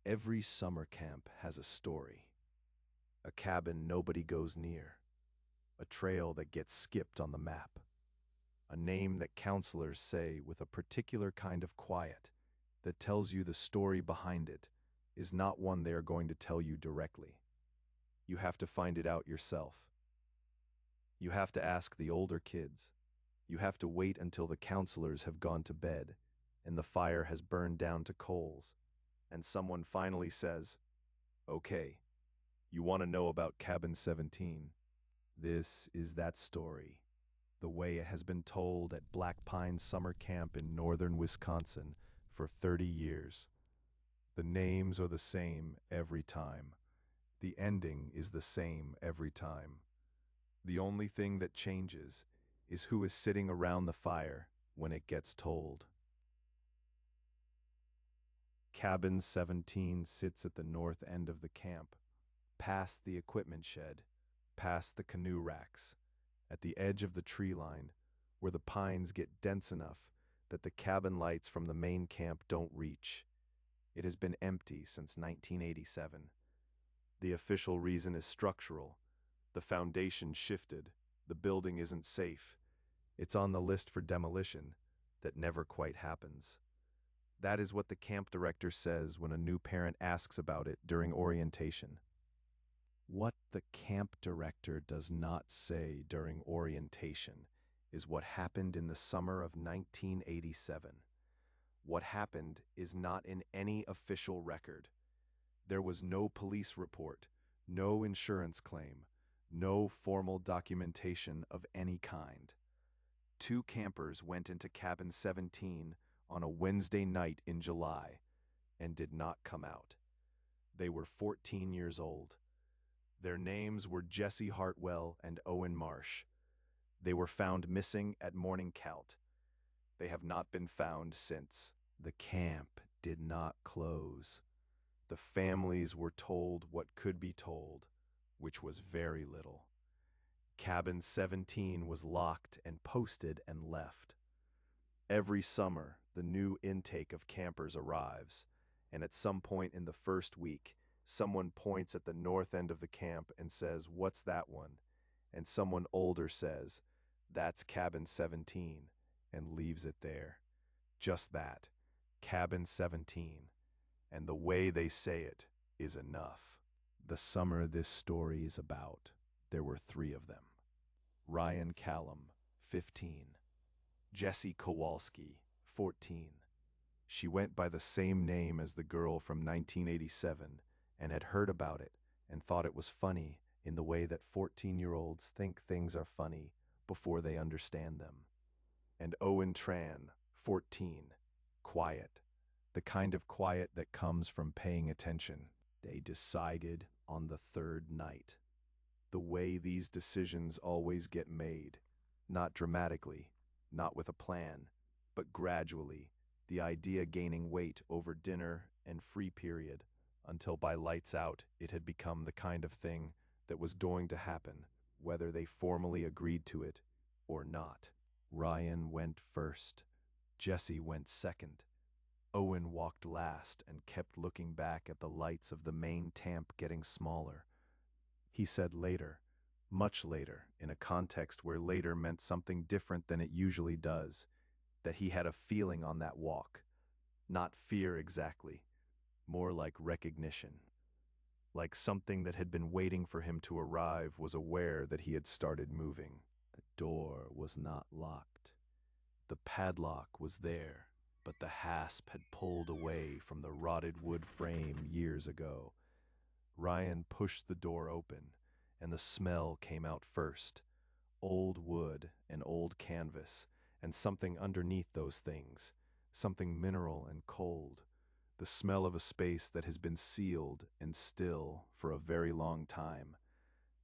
Every summer camp has a story. A cabin nobody goes near. A trail that gets skipped on the map. A name that counselors say with a particular kind of quiet that tells you the story behind it is not one they are going to tell you directly. You have to find it out yourself. You have to ask the older kids. You have to wait until the counselors have gone to bed and the fire has burned down to coals, and someone finally says, "Okay, you want to know about Cabin 17? This is that story, the way it has been told at Blackpine Summer Camp in northern Wisconsin for 30 years. The names are the same every time. The ending is the same every time. The only thing that changes is who is sitting around the fire when it gets told." Cabin 17 sits at the north end of the camp, past the equipment shed, past the canoe racks, at the edge of the tree line, where the pines get dense enough that the cabin lights from the main camp don't reach. It has been empty since 1987. The official reason is structural. The foundation shifted. The building isn't safe. It's on the list for demolition that never quite happens. That is what the camp director says when a new parent asks about it during orientation. What the camp director does not say during orientation is what happened in the summer of 1987. What happened is not in any official record. There was no police report, no insurance claim, no formal documentation of any kind. Two campers went into Cabin 17 on a Wednesday night in July and did not come out. They were 14 years old. Their names were Jesse Hartwell and Owen Marsh. They were found missing at morning count. They have not been found since. The camp did not close. The families were told what could be told, which was very little. Cabin 17 was locked and posted and left. Every summer, the new intake of campers arrives, and at some point in the first week, someone points at the north end of the camp and says, "What's that one?" And someone older says, "That's Cabin 17, and leaves it there. Just that, Cabin 17. And the way they say it is enough. The summer this story is about, there were three of them. Ryan Callum, 15. Jessie Kowalski, 14. She went by the same name as the girl from 1987 and had heard about it and thought it was funny in the way that 14-year-olds think things are funny before they understand them. And Owen Tran, 14. Quiet. The kind of quiet that comes from paying attention. They decided on the third night. The way these decisions always get made, not dramatically, not with a plan, but gradually, the idea gaining weight over dinner and free period, until by lights out it had become the kind of thing that was going to happen, whether they formally agreed to it or not. Ryan went first. Jesse went second. Owen walked last and kept looking back at the lights of the main camp getting smaller. He said later, much later, in a context where later meant something different than it usually does, that he had a feeling on that walk. Not fear exactly, more like recognition. Like something that had been waiting for him to arrive was aware that he had started moving. The door was not locked. The padlock was there, but the hasp had pulled away from the rotted wood frame years ago. Ryan pushed the door open, and the smell came out first. Old wood and old canvas, and something underneath those things, something mineral and cold. The smell of a space that has been sealed and still for a very long time.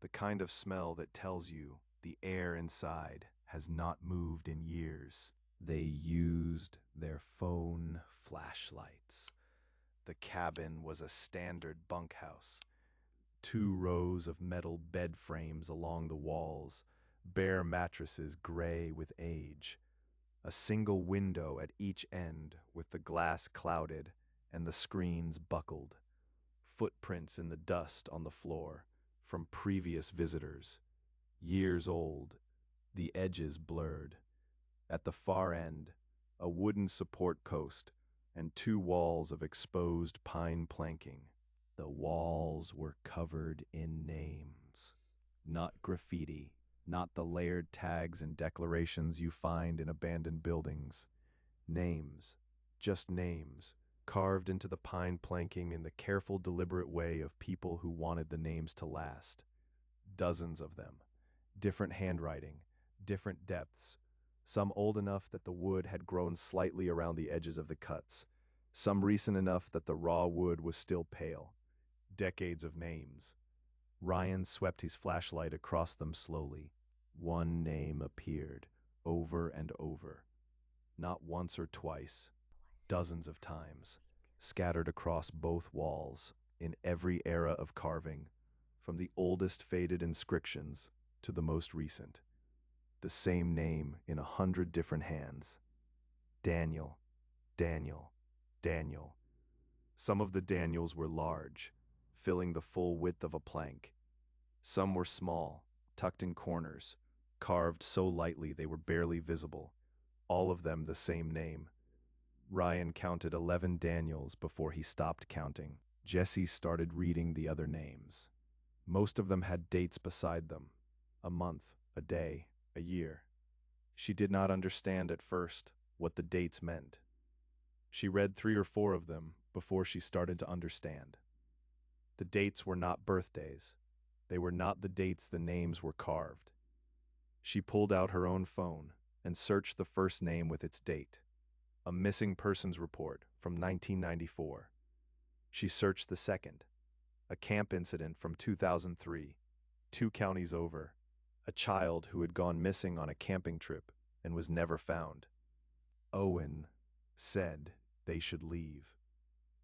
The kind of smell that tells you the air inside has not moved in years. They used their phone flashlights. The cabin was a standard bunkhouse. 2 rows of metal bed frames along the walls, bare mattresses gray with age. A single window at each end with the glass clouded and the screens buckled. footprints in the dust on the floor from previous visitors, years old, the edges blurred. At the far end, a wooden support post and two walls of exposed pine planking. The walls were covered in names. Not graffiti, not the layered tags and declarations you find in abandoned buildings. Names, just names, carved into the pine planking in the careful, deliberate way of people who wanted the names to last. Dozens of them. Different handwriting, different depths. Some old enough that the wood had grown slightly around the edges of the cuts. Some recent enough that the raw wood was still pale. Decades of names. Ryan swept his flashlight across them slowly. One name appeared, over and over. Not once or twice, dozens of times, scattered across both walls, in every era of carving, from the oldest faded inscriptions to the most recent. The same name in 100 different hands. Daniel, Daniel, Daniel. Some of the Daniels were large, filling the full width of a plank. Some were small, tucked in corners, carved so lightly they were barely visible. All of them the same name. Ryan counted 11 Daniels before he stopped counting. Jesse started reading the other names. Most of them had dates beside them. A month, a day, a year. She did not understand at first what the dates meant. She read 3 or 4 of them before she started to understand. The dates were not birthdays. They were not the dates the names were carved. She pulled out her own phone and searched the first name with its date. A missing persons report from 1994. She searched the second. A camp incident from 2003, 2 counties over. A child who had gone missing on a camping trip and was never found. Owen said they should leave.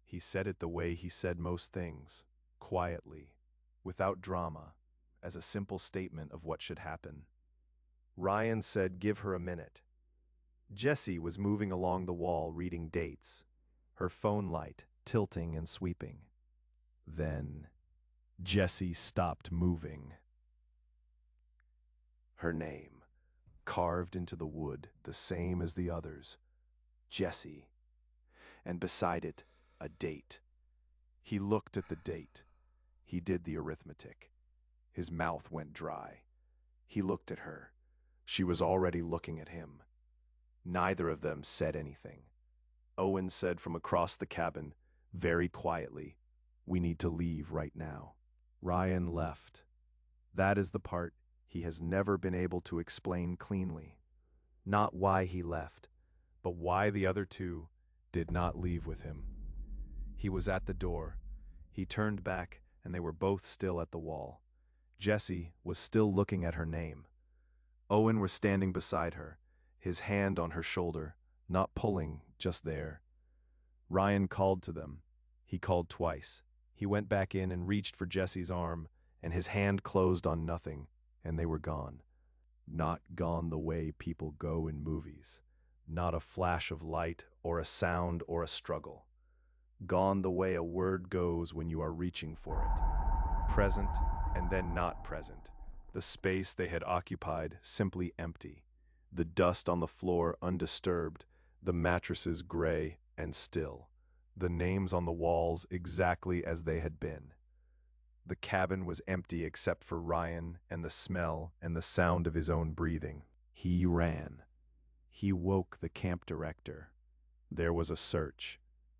He said it the way he said most things, quietly, without drama, as a simple statement of what should happen. Ryan said give her a minute. Jessie was moving along the wall reading dates, her phone light tilting and sweeping. Then Jessie stopped moving. Her name, carved into the wood, the same as the others. Jessie. And beside it, a date. He looked at the date. He did the arithmetic. His mouth went dry. He looked at her. She was already looking at him. Neither of them said anything. Owen said from across the cabin, very quietly, "We need to leave right now." Ryan left. That is the part he has never been able to explain cleanly. Not why he left, but why the other two did not leave with him. He was at the door. He turned back, and they were both still at the wall. Jessie was still looking at her name. Owen was standing beside her, his hand on her shoulder, not pulling, just there. Ryan called to them. He called twice. He went back in and reached for Jessie's arm, and his hand closed on nothing, and they were gone. Not gone the way people go in movies. Not a flash of light, or a sound, or a struggle. Gone the way a word goes when you are reaching for it. Present, and then not present. The space they had occupied simply empty. The dust on the floor undisturbed, the mattresses gray and still. The names on the walls exactly as they had been. The cabin was empty except for Ryan and the smell and the sound of his own breathing. He ran. He woke the camp director. There was a search.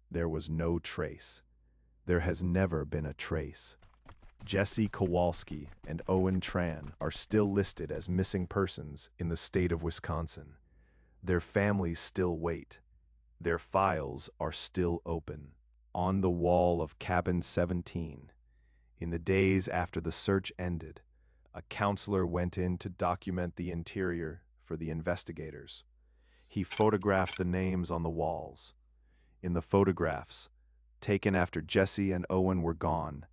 There was no trace. There has never been a trace. Jesse Kowalski and Owen Tran are still listed as missing persons in the state of Wisconsin. Their families still wait. Their files are still open. On the wall of Cabin 17, in the days after the search ended, a counselor went in to document the interior for the investigators. He photographed the names on the walls. In the photographs, taken after Jesse and Owen were gone,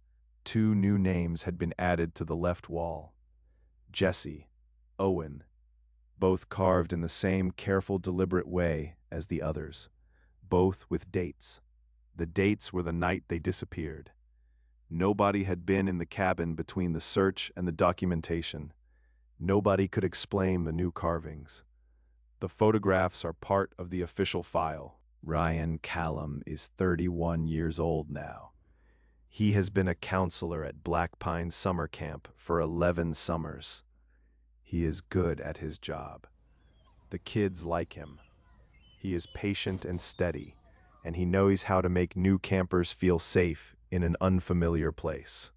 2 new names had been added to the left wall. Jesse, Owen, both carved in the same careful, deliberate way as the others, both with dates. The dates were the night they disappeared. Nobody had been in the cabin between the search and the documentation. Nobody could explain the new carvings. The photographs are part of the official file. Ryan Callum is 31 years old now. He has been a counselor at Blackpine Summer Camp for 11 summers. He is good at his job. The kids like him. He is patient and steady, and he knows how to make new campers feel safe in an unfamiliar place.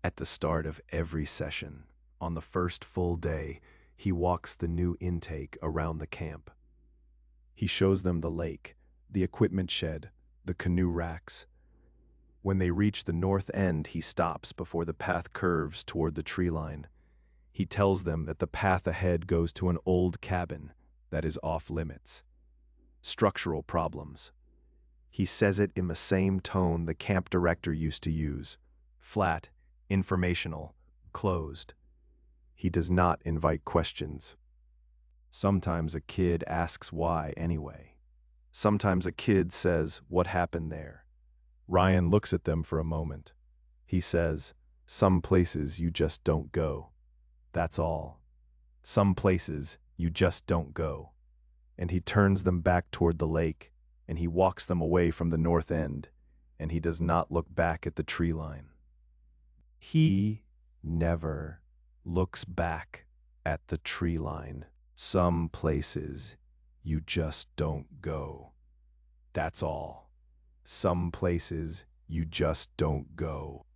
At the start of every session, on the first full day, he walks the new intake around the camp. He shows them the lake, the equipment shed, the canoe racks. When they reach the north end, he stops before the path curves toward the tree line. He tells them that the path ahead goes to an old cabin that is off limits. Structural problems. He says it in the same tone the camp director used to use. Flat, informational, closed. He does not invite questions. Sometimes a kid asks why anyway. Sometimes a kid says, "What happened there?" Ryan looks at them for a moment. He says, "Some places you just don't go. That's all. Some places you just don't go." And he turns them back toward the lake, and he walks them away from the north end, and he does not look back at the tree line. He never looks back at the tree line. Some places you just don't go. That's all. Some places you just don't go.